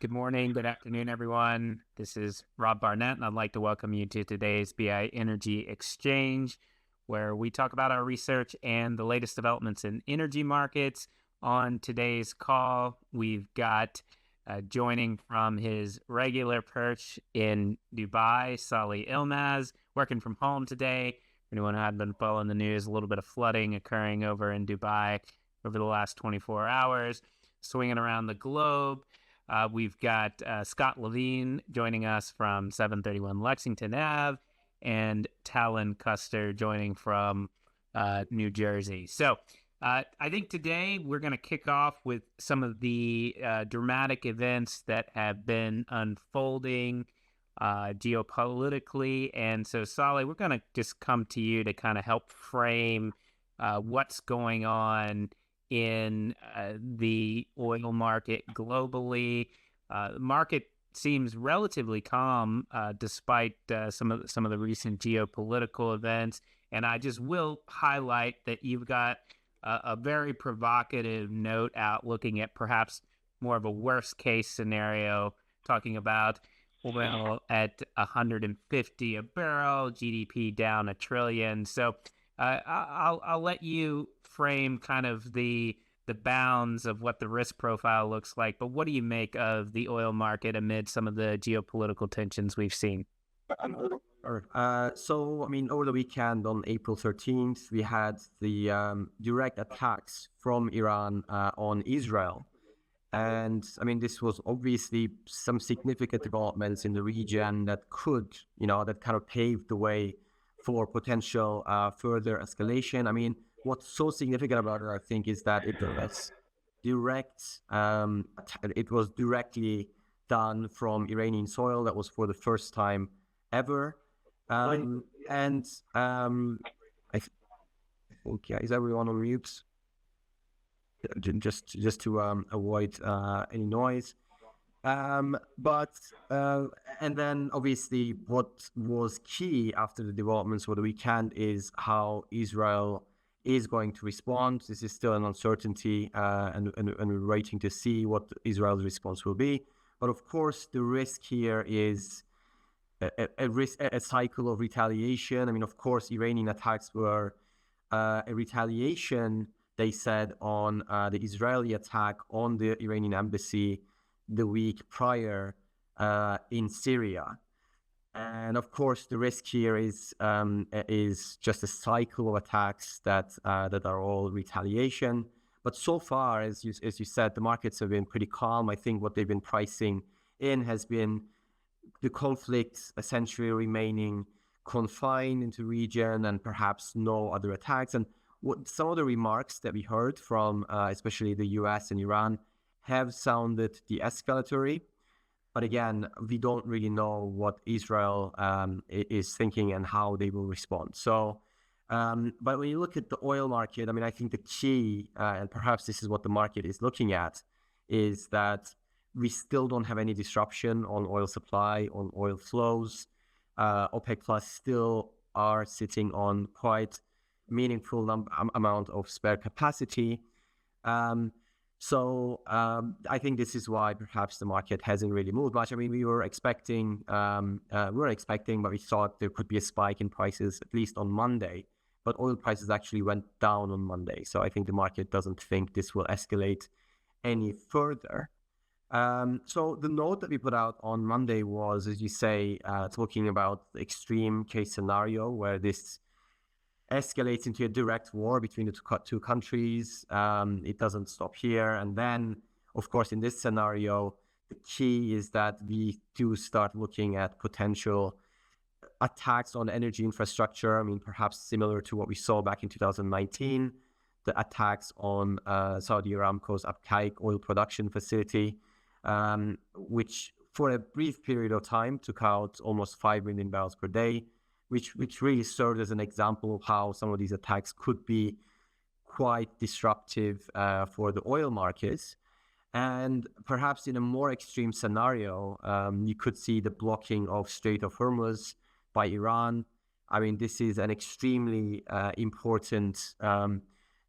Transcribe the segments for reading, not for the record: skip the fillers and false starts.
Good morning, good afternoon, everyone. This is Rob Barnett, and I'd like to welcome you to today's BI Energy Exchange, where we talk about our research and the latest developments in energy markets. On today's call, we've got joining from his regular perch in Dubai, Salih Yilmaz, working from home today. Anyone who had been following the news, a little bit of flooding occurring over in Dubai over the last 24 hours, swinging around the globe. We've got Scott Levine joining us from 731 Lexington Ave, and Talon Custer joining from New Jersey. So I think today we're going to kick off with some of the dramatic events that have been unfolding geopolitically. And so, Salih, we're going to just come to you to kind of help frame what's going on in the oil market globally. The market seems relatively calm despite some of the recent geopolitical events. And I just will highlight that you've got a very provocative note out looking at perhaps more of a worst case scenario, talking about oil at 150 a barrel, GDP down $1 trillion. So I'll let you frame kind of the bounds of what the risk profile looks like, but what do you make of the oil market amid some of the geopolitical tensions we've seen? Over the weekend on April 13th, we had the direct attacks from Iran on Israel. And this was obviously some significant developments in the region that that kind of paved the way for potential further escalation. What's so significant about it, I think, is that it was directly done from Iranian soil. That was for the first time ever. I think, is everyone on mute? Just to avoid any noise. And then obviously what was key after the developments for the weekend is how Israel is going to respond. This is still an uncertainty, and we're waiting to see what Israel's response will be. But of course, the risk here is a cycle of retaliation. Of course, Iranian attacks were a retaliation, they said, on the Israeli attack on the Iranian embassy the week prior in Syria. And of course, the risk here is just a cycle of attacks that are all retaliation. But so far, as you said, the markets have been pretty calm. I think what they've been pricing in has been the conflict essentially remaining confined into region and perhaps no other attacks. And some of the remarks that we heard from especially the US and Iran have sounded de-escalatory. But again, we don't really know what Israel is thinking and how they will respond. So, but when you look at the oil market, I think the key, and perhaps this is what the market is looking at, is that we still don't have any disruption on oil supply, on oil flows. OPEC Plus still are sitting on quite meaningful amount of spare capacity. So I think this is why perhaps the market hasn't really moved much. We were expecting, but we thought there could be a spike in prices at least on Monday. But oil prices actually went down on Monday. So I think the market doesn't think this will escalate any further. So the note that we put out on Monday was, as you say, talking about the extreme case scenario where this escalates into a direct war between the two countries. It doesn't stop here. And then, of course, in this scenario, the key is that we do start looking at potential attacks on energy infrastructure. Perhaps similar to what we saw back in 2019, the attacks on Saudi Aramco's Abqaiq oil production facility, which for a brief period of time took out almost 5 million barrels per day, which really served as an example of how some of these attacks could be quite disruptive for the oil markets. And perhaps in a more extreme scenario, you could see the blocking of Strait of Hormuz by Iran. This is an extremely important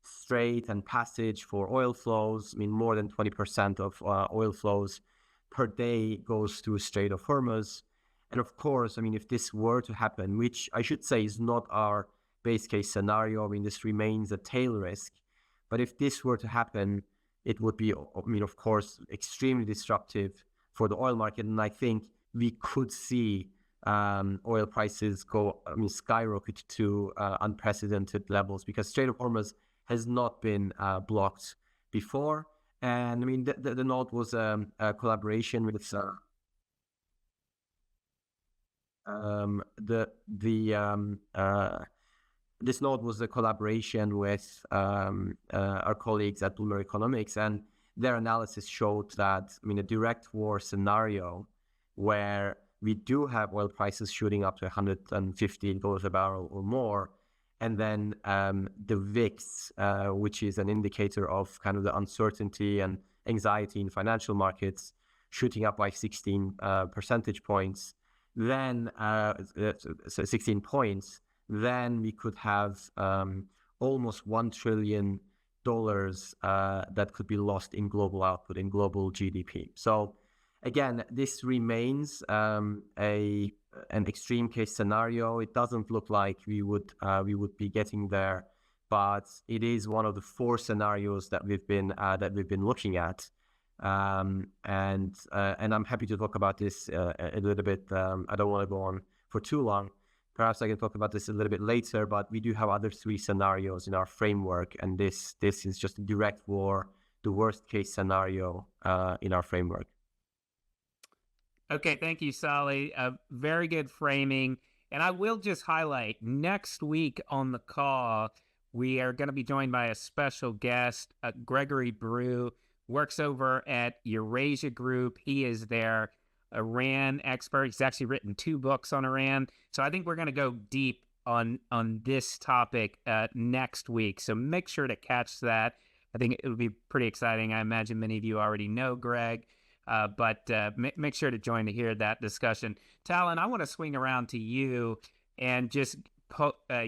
strait and passage for oil flows. More than 20% of oil flows per day goes to Strait of Hormuz. And of course, I mean, if this were to happen, which I should say is not our base case scenario, I mean, this remains a tail risk. But if this were to happen, it would be, I mean, of course, extremely disruptive for the oil market. And I think we could see oil prices skyrocket to unprecedented levels, because Strait of Hormuz has not been blocked before. And I mean, the node was a collaboration with this node was a collaboration with our colleagues at Bloomberg Economics, and their analysis showed that, I mean, a direct war scenario where we do have oil prices shooting up to $150 a barrel or more, and then the VIX, which is an indicator of kind of the uncertainty and anxiety in financial markets, shooting up by 16 percentage points, then 16 points, then we could have almost $1 trillion that could be lost in global output, in global GDP. So again, this remains an extreme case scenario. It doesn't look like we would be getting there, but it is one of the 4 scenarios that we've been looking at. And I'm happy to talk about this a little bit. I don't want to go on for too long. Perhaps I can talk about this a little bit later, but we do have other 3 scenarios in our framework, and this is just a direct war, the worst case scenario in our framework. Okay, thank you, Salih. Very good framing. And I will just highlight, next week on the call, we are going to be joined by a special guest, Gregory Brew, works over at Eurasia Group. He is their Iran expert. He's actually written 2 books on Iran. So I think we're going to go deep on this topic next week. So make sure to catch that. I think it will be pretty exciting. I imagine many of you already know Greg, but make sure to join to hear that discussion. Talon, I want to swing around to you and just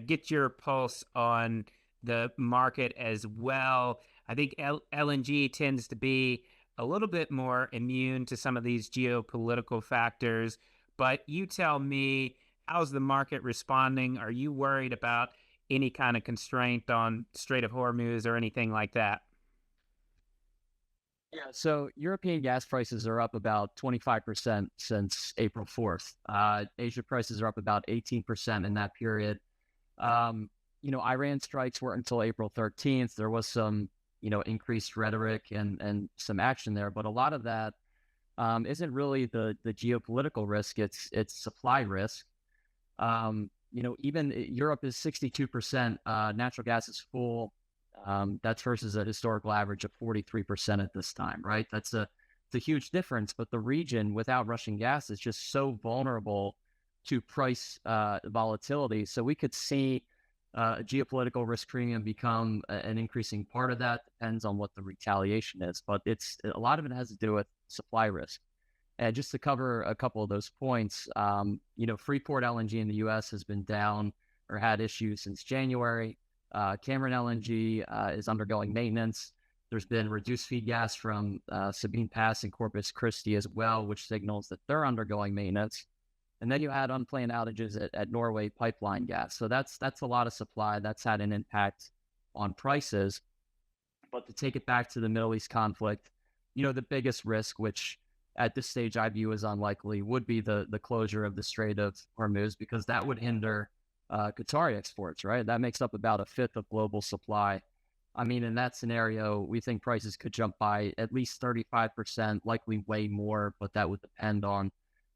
get your pulse on the market as well. I think LNG tends to be a little bit more immune to some of these geopolitical factors, but you tell me, how's the market responding? Are you worried about any kind of constraint on Strait of Hormuz or anything like that? Yeah, so European gas prices are up about 25% since April 4th. Asia prices are up about 18% in that period. Iran strikes weren't until April 13th. There was some increased rhetoric and some action there, but a lot of that isn't really the geopolitical risk. It's supply risk. Even Europe is 62% natural gas is full. That's versus a historical average of 43% at this time, right? It's a huge difference, but the region without Russian gas is just so vulnerable to price volatility. So we could see a geopolitical risk premium become an increasing part of that. Depends on what the retaliation is, but a lot of it has to do with supply risk. And just to cover a couple of those points, Freeport LNG in the U.S. has been down or had issues since January. Cameron LNG is undergoing maintenance. There's been reduced feed gas from Sabine Pass and Corpus Christi as well, which signals that they're undergoing maintenance. And then you had unplanned outages at Norway pipeline gas. So that's a lot of supply. That's had an impact on prices. But to take it back to the Middle East conflict, the biggest risk, which at this stage I view as unlikely, would be the closure of the Strait of Hormuz, because that would hinder Qatari exports, right? That makes up about 1/5 of global supply. I mean, in that scenario, we think prices could jump by at least 35%, likely way more, but that would depend on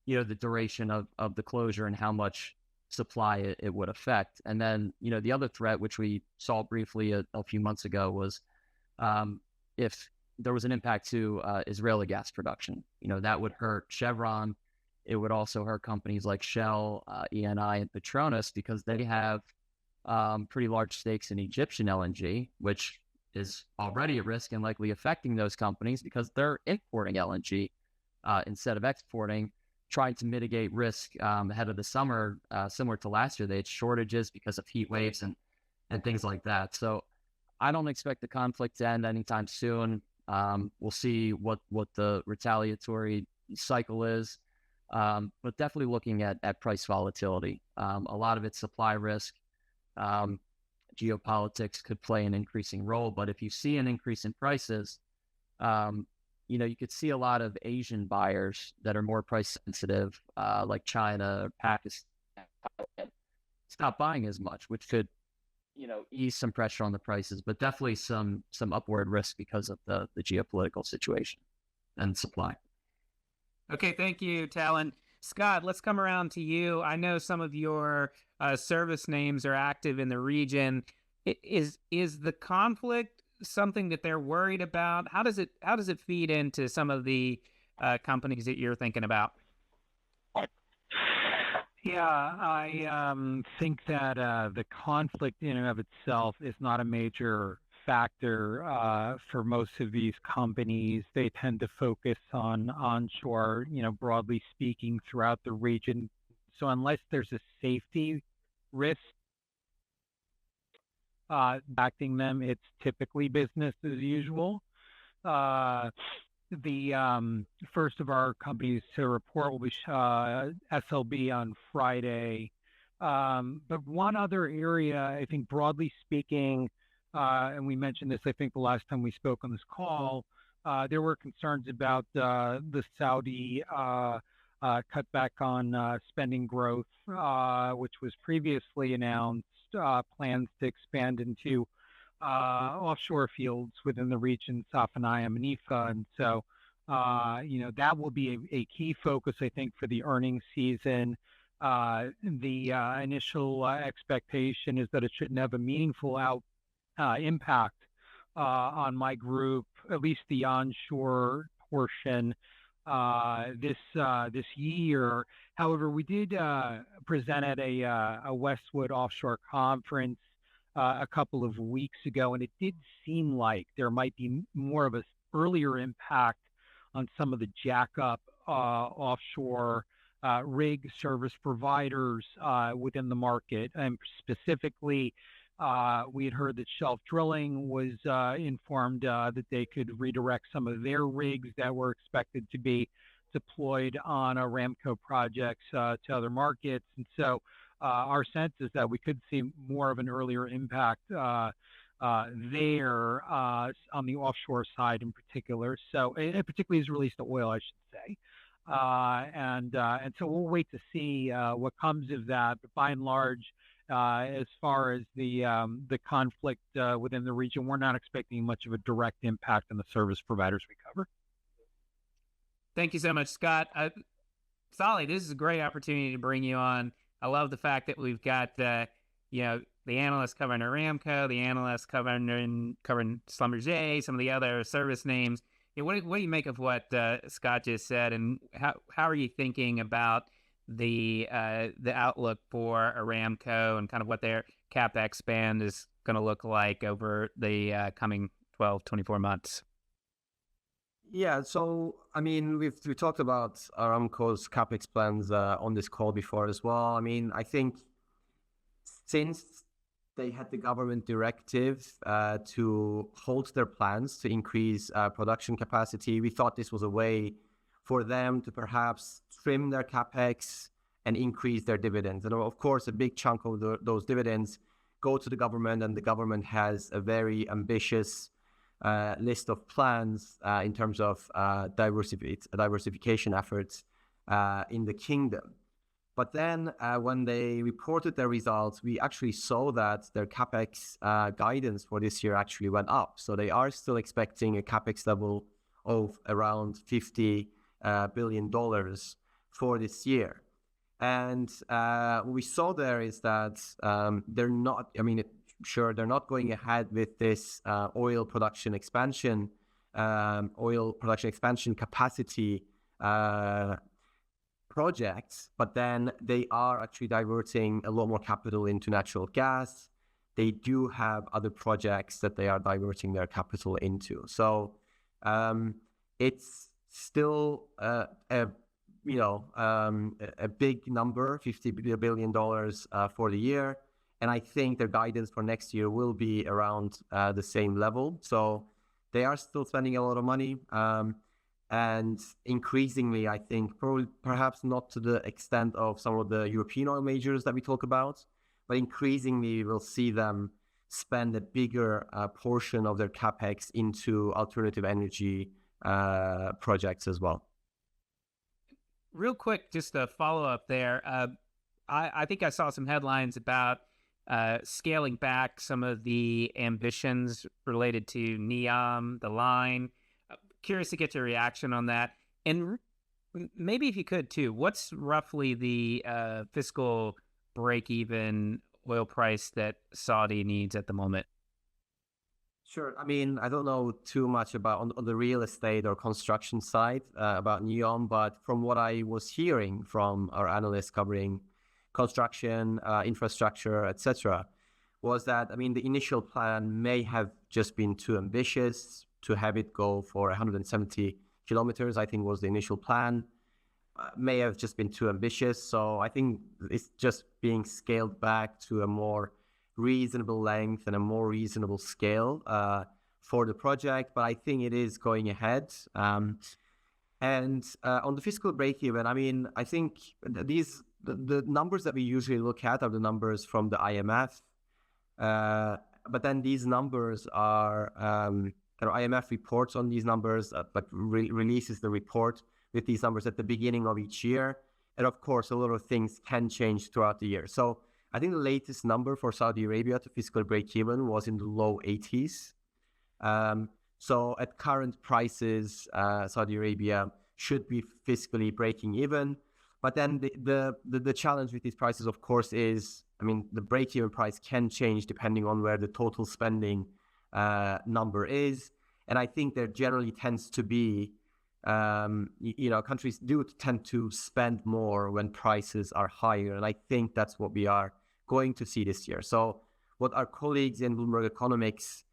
the duration of the closure and how much supply it would affect. And then, the other threat, which we saw briefly a few months ago, was if there was an impact to Israeli gas production. That would hurt Chevron. It would also hurt companies like Shell, ENI, and Petronas, because they have pretty large stakes in Egyptian LNG, which is already at risk and likely affecting those companies because they're importing LNG instead of exporting, trying to mitigate risk ahead of the summer. Similar to last year, they had shortages because of heat waves and things like that. So I don't expect the conflict to end anytime soon. We'll see what the retaliatory cycle is, but definitely looking at price volatility. A lot of it's supply risk. Geopolitics could play an increasing role, but if you see an increase in prices, you could see a lot of Asian buyers that are more price sensitive, like China or Pakistan, stop buying as much, which could, ease some pressure on the prices, but definitely some upward risk because of the geopolitical situation and supply. Okay, thank you, Talon. Scott, let's come around to you. I know some of your service names are active in the region. Is the conflict something that they're worried about? How does it feed into some of the companies that you're thinking about? Yeah, I think that the conflict in and of itself is not a major factor for most of these companies. They tend to focus on onshore, broadly speaking, throughout the region. So unless there's a safety risk backing them, it's typically business as usual. The first of our companies to report will be SLB on Friday. But one other area, I think broadly speaking, and we mentioned this, I think the last time we spoke on this call, there were concerns about the Saudi cutback on spending growth, which was previously announced, plans to expand into offshore fields within the region, Safanaya and Manifa. And so, that will be a key focus, I think, for the earnings season. The initial expectation is that it shouldn't have a meaningful impact on my group, at least the onshore portion this year. However, we did present at a Westwood offshore conference a couple of weeks ago, and it did seem like there might be more of an earlier impact on some of the jackup offshore rig service providers within the market. And specifically, we had heard that Shelf Drilling was informed that they could redirect some of their rigs that were expected to be deployed on Aramco projects to other markets. And so our sense is that we could see more of an earlier impact there on the offshore side in particular. So it particularly as it relates to oil, I should say. And so we'll wait to see what comes of that. But by and large, as far as the conflict within the region, we're not expecting much of a direct impact on the service providers we cover. Thank you so much, Scott. Salih, this is a great opportunity to bring you on. I love the fact that we've got the analysts covering Aramco, the analysts covering Schlumberger, some of the other service names. What do you make of what Scott just said, and how are you thinking about the outlook for Aramco and kind of what their CapEx spend is going to look like over the coming 12, 24 months? Yeah, so I mean, we talked about Aramco's capex plans on this call before as well. I mean, I think since they had the government directive to hold their plans to increase production capacity, we thought this was a way for them to perhaps trim their capex and increase their dividends. And of course, a big chunk of those dividends go to the government, and the government has a very ambitious list of plans in terms of diversification efforts in the kingdom. But then when they reported their results, we actually saw that their capex guidance for this year actually went up. So they are still expecting a capex level of around $50 billion for this year. And what we saw there is that they're not, they're not going ahead with this oil production expansion capacity projects, but then they are actually diverting a lot more capital into natural gas. They do have other projects that they are diverting their capital into. So it's still a big number, $50 billion for the year. And I think their guidance for next year will be around the same level. So they are still spending a lot of money. And increasingly, I think, probably perhaps not to the extent of some of the European oil majors that we talk about, but increasingly we'll see them spend a bigger portion of their capex into alternative energy projects as well. Real quick, just a follow up there. I think I saw some headlines about scaling back some of the ambitions related to NEOM, the line. Curious to get your reaction on that. And maybe if you could too, what's roughly the fiscal break-even oil price that Saudi needs at the moment? Sure. I mean, I don't know too much about on the real estate or construction side about NEOM, but from what I was hearing from our analysts covering construction, infrastructure, etc., was that, I mean, the initial plan may have just been too ambitious to have it go for 170 kilometers, I think was the initial plan. May have just been too ambitious. So I think it's just being scaled back to a more reasonable length and a more reasonable scale for the project. But I think it is going ahead. And on the fiscal break-even, I mean, I think the numbers that we usually look at are the numbers from the IMF. But then these numbers are, IMF reports on these numbers, but releases the report with these numbers at the beginning of each year. And of course, a lot of things can change throughout the year. So I think the latest number for Saudi Arabia to fiscal break-even was in the low 80s. So at current prices, Saudi Arabia should be fiscally breaking even. But then the challenge with these prices, of course, is, I mean, the break-even price can change depending on where the total spending number is. And I think there generally tends to be, countries do tend to spend more when prices are higher. And I think that's what we are going to see this year. So what our colleagues in Bloomberg Economics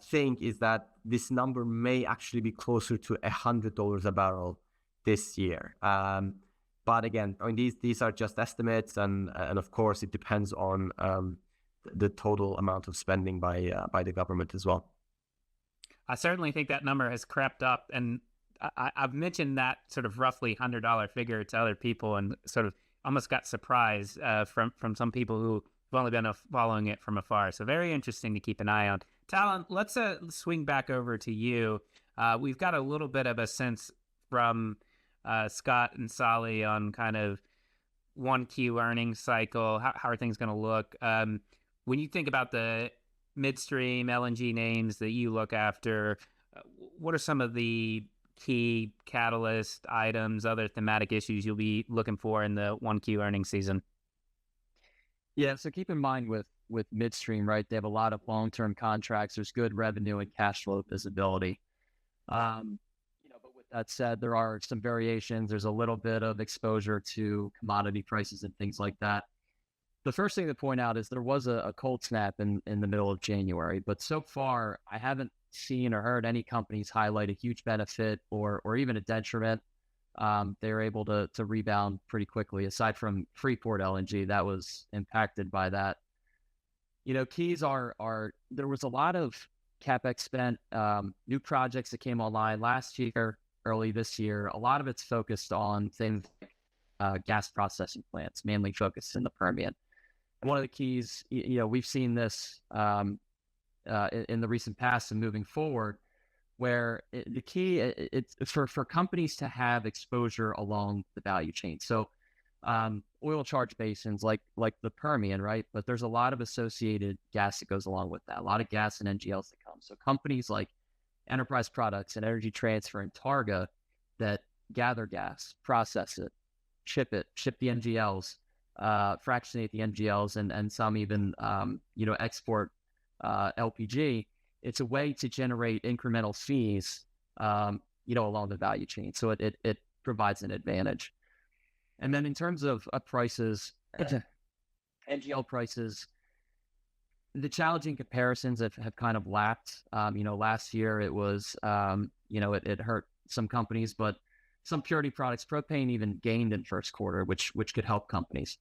think is that this number may actually be closer to $100 a barrel this year. But again, I mean, these are just estimates, and of course it depends on the total amount of spending by the government as well. I certainly think that number has crept up, and I've mentioned that sort of roughly $100 figure to other people, and sort of almost got surprised from some people who've only been following it from afar. So very interesting to keep an eye on. Talon, let's swing back over to you. We've got a little bit of a sense from Scott and Salih on kind of 1Q earnings cycle. How are things going to look? When you think about the midstream LNG names that you look after, what are some of the key catalyst items, other thematic issues you'll be looking for in the 1Q earnings season? Yeah, so keep in mind with midstream, right? They have a lot of long-term contracts. There's good revenue and cash flow visibility. But with that said, there are some variations. There's a little bit of exposure to commodity prices and things like that. The first thing to point out is there was a cold snap in the middle of January, but so far I haven't seen or heard any companies highlight a huge benefit or even a detriment. They were able to rebound pretty quickly, aside from Freeport LNG that was impacted by that. Keys are there was a lot of CapEx spent, new projects that came online last year, early this year. A lot of it's focused on things like gas processing plants, mainly focused in the Permian. One of the keys, we've seen this in the recent past and moving forward, where the key it's for companies to have exposure along the value chain. So oil charge basins like the Permian, right? But there's a lot of associated gas that goes along with that, a lot of gas and NGLs that come. So companies like Enterprise Products and Energy Transfer and Targa that gather gas, process it, ship the NGLs, fractionate the NGLs, and some even export LPG. It's a way to generate incremental fees along the value chain. So it provides an advantage. And then in terms of prices, NGL prices, the challenging comparisons have kind of lapped. Last year it was it hurt some companies, but some purity products, propane even gained in first quarter, which could help companies.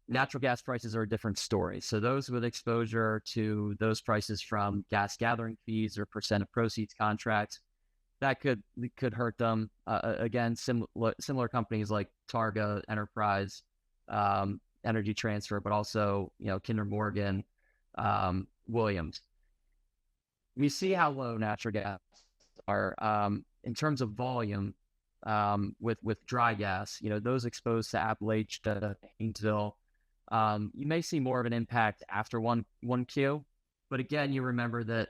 Natural gas prices are a different story. So those with exposure to those prices from gas gathering fees or percent of proceeds contracts, that could hurt them. Again, similar companies like Targa, Enterprise, Energy Transfer, but also Kinder Morgan, Williams. We see how low natural gas are in terms of volume with dry gas. Those exposed to Appalachia, Haynesville. You may see more of an impact after 1Q, but again, you remember that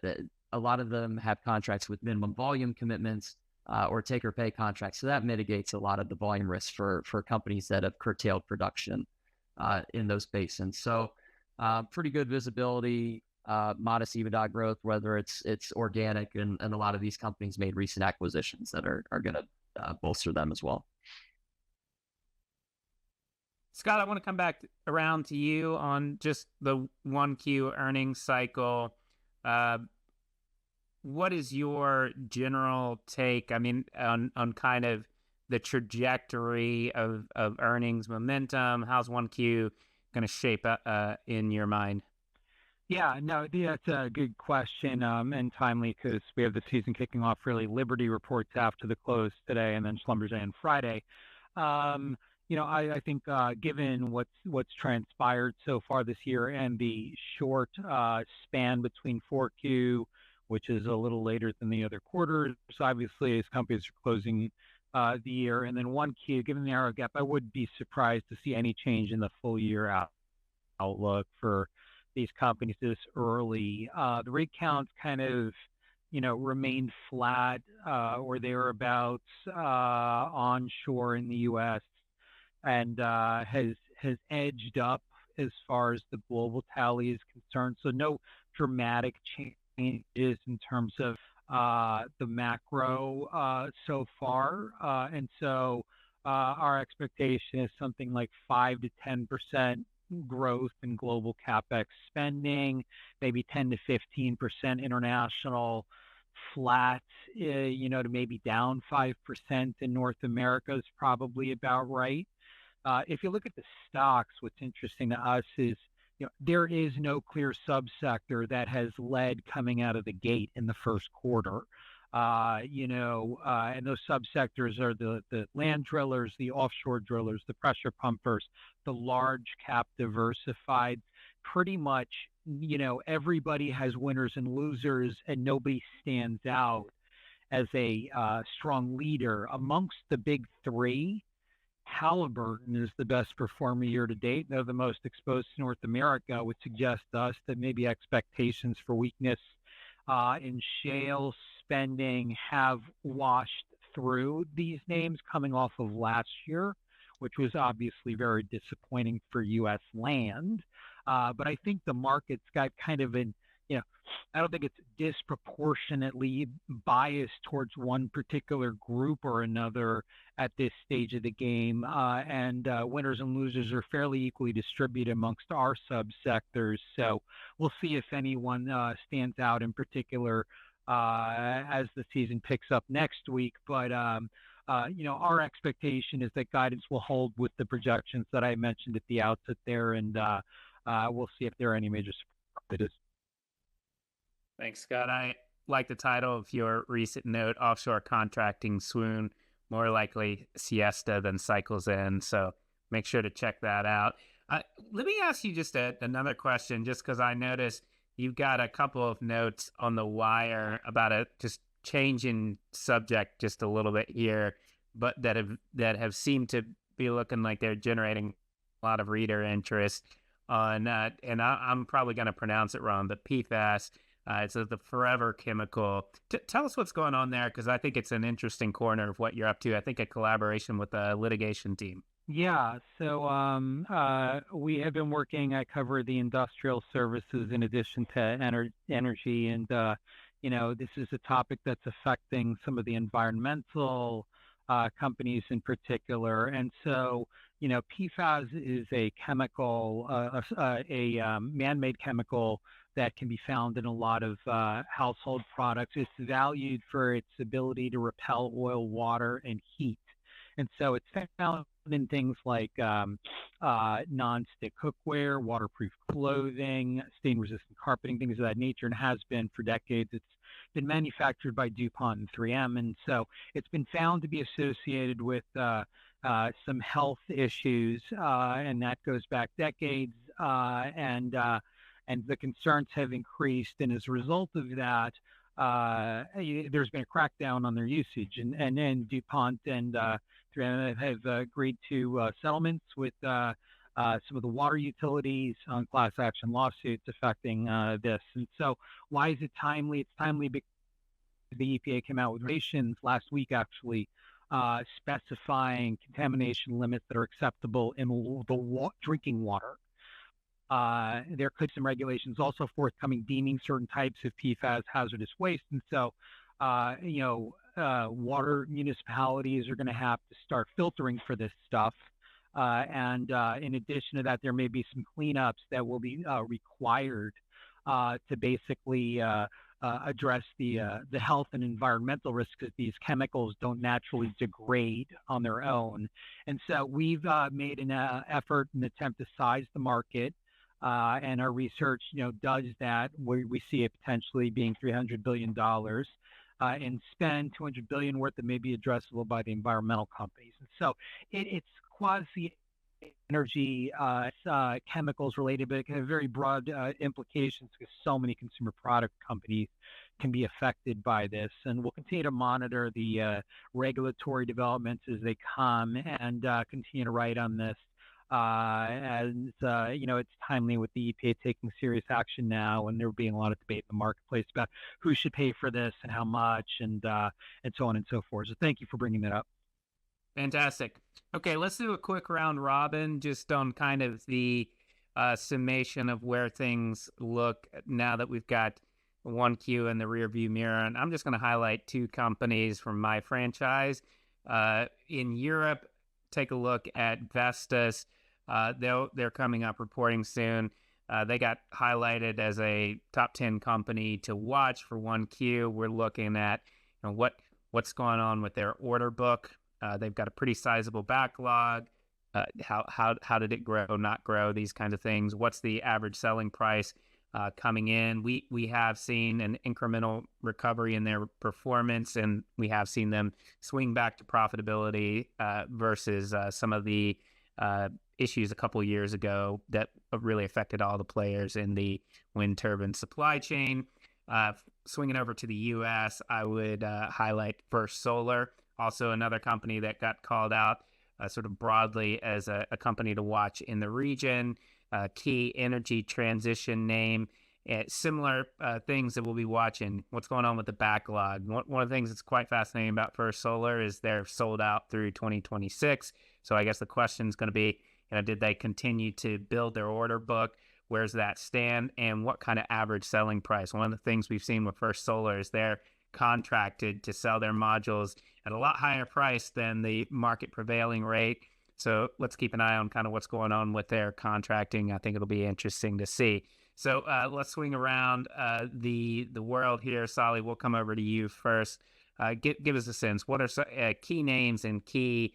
a lot of them have contracts with minimum volume commitments or take or pay contracts. So that mitigates a lot of the volume risk for companies that have curtailed production in those basins. So pretty good visibility, modest EBITDA growth, whether it's organic, and a lot of these companies made recent acquisitions that are going to bolster them as well. Scott, I want to come back around to you on just the 1Q earnings cycle. What is your general take, on kind of the trajectory of earnings momentum? How's 1Q going to shape in your mind? Yeah, no, that's a good question and timely, because we have the season kicking off. Really, Liberty reports after the close today, and then Schlumberger on Friday. I think given what's transpired so far this year and the short span between 4Q, which is a little later than the other quarters, obviously, as companies are closing the year, and then 1Q, given the narrow gap, I would be surprised to see any change in the full year outlook for these companies this early. The rig counts kind of, remained flat or thereabouts onshore in the U.S. and has edged up as far as the global tally is concerned. So no dramatic changes in terms of the macro so far. And so our expectation is something like 5 to 10% growth in global CapEx spending, maybe 10 to 15% international, flat, to maybe down 5% in North America is probably about right. If you look at the stocks, what's interesting to us is, there is no clear subsector that has led coming out of the gate in the first quarter. And those subsectors are the land drillers, the offshore drillers, the pressure pumpers, the large cap diversified. Pretty much, everybody has winners and losers, and nobody stands out as a strong leader. Amongst the big three, Halliburton is the best performer year to date. They're the most exposed to North America, would suggest to us that maybe expectations for weakness in shale spending have washed through these names coming off of last year, which was obviously very disappointing for U.S. land. But I think the market's got kind of I don't think it's disproportionately biased towards one particular group or another at this stage of the game. And winners and losers are fairly equally distributed amongst our subsectors. So we'll see if anyone stands out in particular as the season picks up next week. But our expectation is that guidance will hold with the projections that I mentioned at the outset there, and we'll see if there are any major surprises. Thanks, Scott. I like the title of your recent note, Offshore Contracting Swoon, more likely siesta than cycles in. So make sure to check that out. Let me ask you just another question, just because I noticed you've got a couple of notes on the wire about a just changing subject just a little bit here, but that have seemed to be looking like they're generating a lot of reader interest on, and I'm probably going to pronounce it wrong, but PFAS. It's the forever chemical. Tell us what's going on there, because I think it's an interesting corner of what you're up to. I think a collaboration with the litigation team. Yeah, so we have been working. I cover the industrial services in addition to energy, and this is a topic that's affecting some of the environmental companies in particular. And so, PFAS is a chemical, a man-made chemical that can be found in a lot of household products. It's valued for its ability to repel oil, water, and heat. And so it's found in things like non-stick cookware, waterproof clothing, stain-resistant carpeting, things of that nature, and has been for decades. It's been manufactured by DuPont and 3M. And so it's been found to be associated with some health issues, and that goes back decades. And the concerns have increased. And as a result of that, there's been a crackdown on their usage. And then DuPont and 3M have agreed to settlements with some of the water utilities on class action lawsuits affecting this. And so why is it timely? It's timely because the EPA came out with regulations last week, actually, specifying contamination limits that are acceptable in the drinking water. There could be some regulations also forthcoming deeming certain types of PFAS hazardous waste. And so, water municipalities are going to have to start filtering for this stuff. And in addition to that, there may be some cleanups that will be required to basically address the health and environmental risks, because these chemicals don't naturally degrade on their own. And so we've made an effort, an attempt to size the market, and our research, does that. We see it potentially being $300 billion and spend $200 billion worth that may be addressable by the environmental companies. And so it's quasi energy chemicals related, but it can have very broad implications because so many consumer product companies can be affected by this. And we'll continue to monitor the regulatory developments as they come and continue to write on this. It's timely with the EPA taking serious action now, and there being a lot of debate in the marketplace about who should pay for this and how much, and so on and so forth. So thank you for bringing that up. Fantastic. Okay, let's do a quick round robin just on kind of the summation of where things look now that we've got 1Q in the rearview mirror. And I'm just going to highlight two companies from my franchise. In Europe, take a look at Vestas. They're coming up reporting soon. They got highlighted as a top 10 company to watch for 1Q. We're looking at what's going on with their order book. They've got a pretty sizable backlog. How did it grow, not grow, these kinds of things. What's the average selling price coming in? We have seen an incremental recovery in their performance, and we have seen them swing back to profitability versus some of the issues a couple years ago that really affected all the players in the wind turbine supply chain. Swinging over to the U.S., I would highlight First Solar, also another company that got called out sort of broadly as a company to watch in the region. Key energy transition name. Similar things that we'll be watching. What's going on with the backlog? One of the things that's quite fascinating about First Solar is they're sold out through 2026. So I guess the question is going to be, did they continue to build their order book? Where's that stand? And what kind of average selling price? One of the things we've seen with First Solar is they're contracted to sell their modules at a lot higher price than the market prevailing rate. So let's keep an eye on kind of what's going on with their contracting. I think it'll be interesting to see. So let's swing around the world here. Salih, we'll come over to you first. Give us a sense. What are key names and key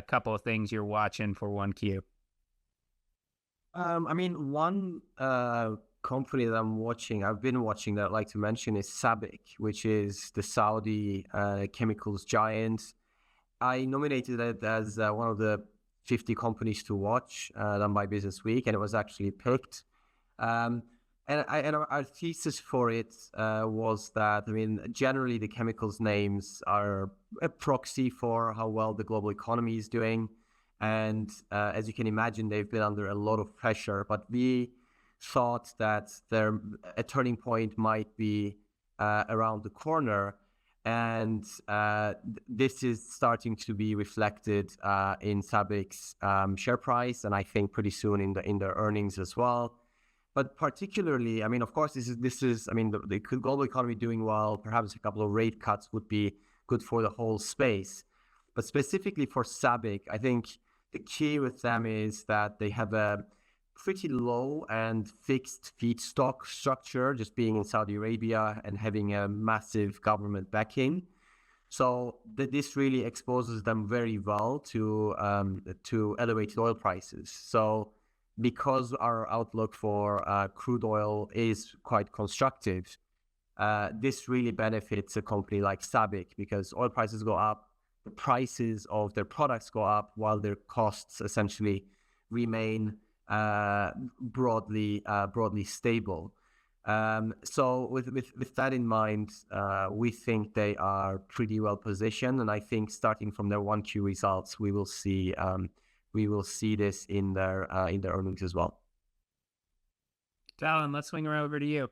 couple of things you're watching for 1Q? One company that I've been watching that I'd like to mention is SABIC, which is the Saudi chemicals giant. I nominated it as one of the 50 companies to watch done by Business Week, and it was actually picked. And our thesis for it was that, generally the chemicals names are a proxy for how well the global economy is doing. And as you can imagine, they've been under a lot of pressure, but we thought that a turning point might be around the corner. And this is starting to be reflected in SABIC's share price, and I think pretty soon in their earnings as well. But particularly, of course, this is the global economy doing well. Perhaps a couple of rate cuts would be good for the whole space. But specifically for SABIC, I think the key with them is that they have a pretty low and fixed feedstock structure, just being in Saudi Arabia and having a massive government backing. So this really exposes them very well to elevated oil prices. So because our outlook for crude oil is quite constructive, this really benefits a company like SABIC because oil prices go up, the prices of their products go up while their costs essentially remain broadly stable. So with that in mind, we think they are pretty well positioned, and I think starting from their 1Q results, we will see this in their earnings as well. Talon, let's swing over to you.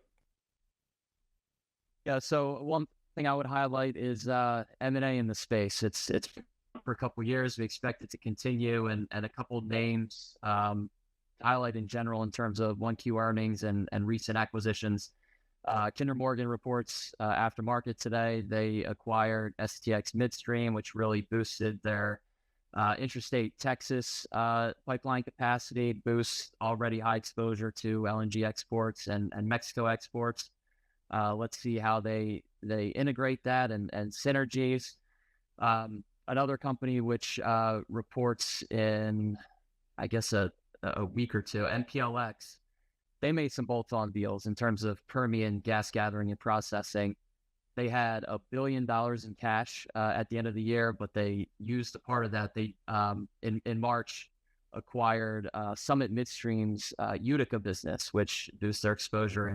Yeah, so one thing I would highlight is M&A in the space. It's for a couple of years. We expect it to continue, and a couple of names highlight in general in terms of 1Q earnings and recent acquisitions. Kinder Morgan reports after market today, they acquired STX Midstream, which really boosted their interstate Texas pipeline capacity, boosts already high exposure to LNG exports and Mexico exports. Let's see how they integrate that and synergies. Another company which reports in, I guess, a week or two, MPLX, they made some bolt-on deals in terms of Permian gas gathering and processing. They had $1 billion in cash at the end of the year, but they used a part of that. They in March acquired Summit Midstream's Utica business, which boosted their exposure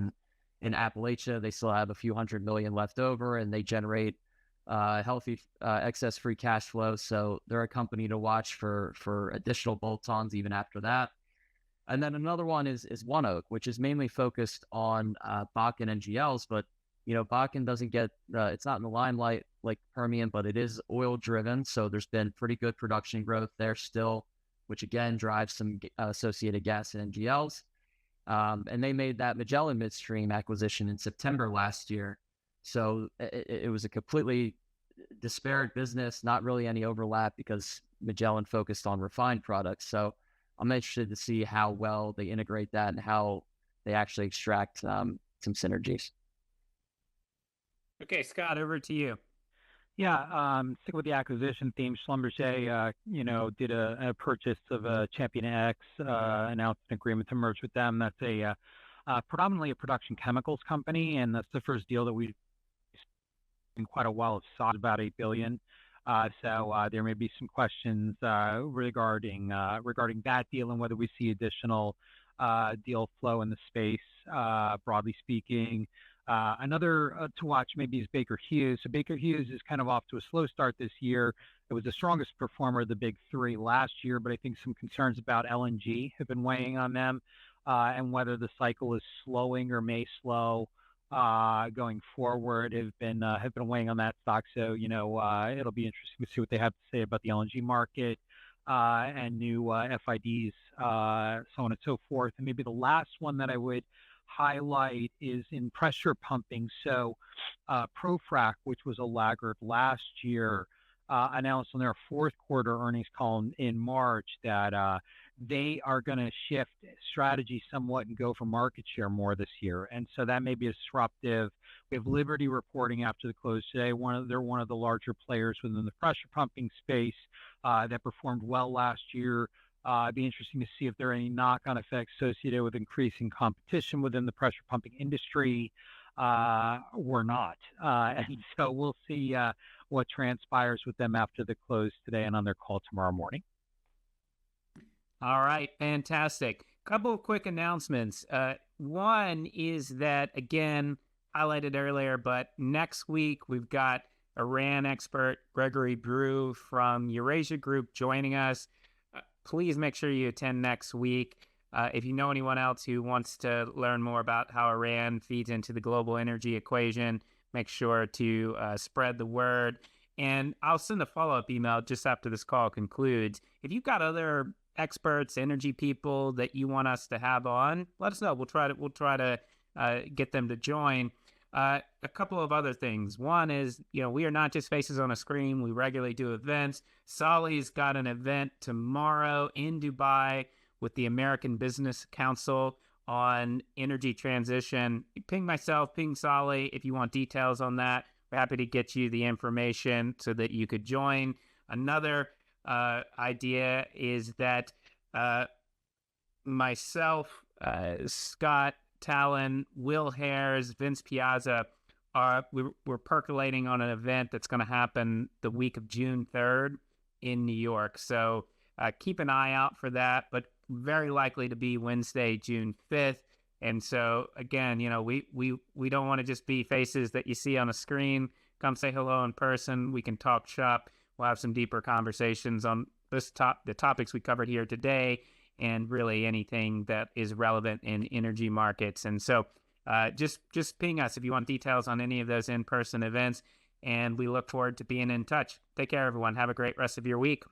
in Appalachia. They still have a few $100 million left over, and they generate healthy excess free cash flow. So they're a company to watch for additional bolt-ons even after that. And then another one is ONEOK, which is mainly focused on Bakken NGLs, but Bakken doesn't get it's not in the limelight like Permian, but it is oil driven. So there's been pretty good production growth there still, which again drives some associated gas and NGLs. And they made that Magellan Midstream acquisition in September last year. So it was a completely disparate business, not really any overlap because Magellan focused on refined products. So I'm interested to see how well they integrate that and how they actually extract some synergies. Okay, Scott, over to you. Yeah, stick with the acquisition theme. Schlumberger, did a purchase of Champion X, announced an agreement to merge with them. That's predominantly a production chemicals company, and that's the first deal that we've in quite a while. It's sought about $8 billion. So there may be some questions regarding that deal and whether we see additional deal flow in the space, broadly speaking. Another to watch maybe is Baker Hughes. So Baker Hughes is kind of off to a slow start this year. It was the strongest performer of the big three last year, but I think some concerns about LNG have been weighing on them and whether the cycle is slowing or may slow going forward have been weighing on that stock. So it'll be interesting to see what they have to say about the LNG market and new FIDs, so on and so forth. And maybe the last one that I would highlight is in pressure pumping. So ProFrac, which was a laggard last year, announced on their fourth quarter earnings call in March that they are going to shift strategy somewhat and go for market share more this year. And so that may be disruptive. We have Liberty reporting after the close today. They're one of the larger players within the pressure pumping space that performed well last year. It'd be interesting to see if there are any knock-on effects associated with increasing competition within the pressure pumping industry or not. And so we'll see what transpires with them after the close today and on their call tomorrow morning. All right, fantastic. Couple of quick announcements. One is that, again, highlighted earlier, but next week we've got Iran expert Gregory Brew from Eurasia Group joining us. Please make sure you attend next week. If you know anyone else who wants to learn more about how Iran feeds into the global energy equation, make sure to spread the word. And I'll send a follow-up email just after this call concludes. If you've got other experts, energy people that you want us to have on, let us know. We'll try to get them to join. A couple of other things. One is, we are not just faces on a screen. We regularly do events. Salih's got an event tomorrow in Dubai with the American Business Council on energy transition. Ping myself, ping Salih if you want details on that. We're happy to get you the information so that you could join. Another idea is that myself, Scott, Talon, Will Hares, Vince Piazza, we're percolating on an event that's going to happen the week of June 3rd in New York. So keep an eye out for that, but very likely to be Wednesday, June 5th. And so again, we don't want to just be faces that you see on a screen. Come say hello in person. We can talk shop. We'll have some deeper conversations on the topics we covered here today, and really anything that is relevant in energy markets. And so just ping us if you want details on any of those in-person events, and we look forward to being in touch. Take care, everyone. Have a great rest of your week.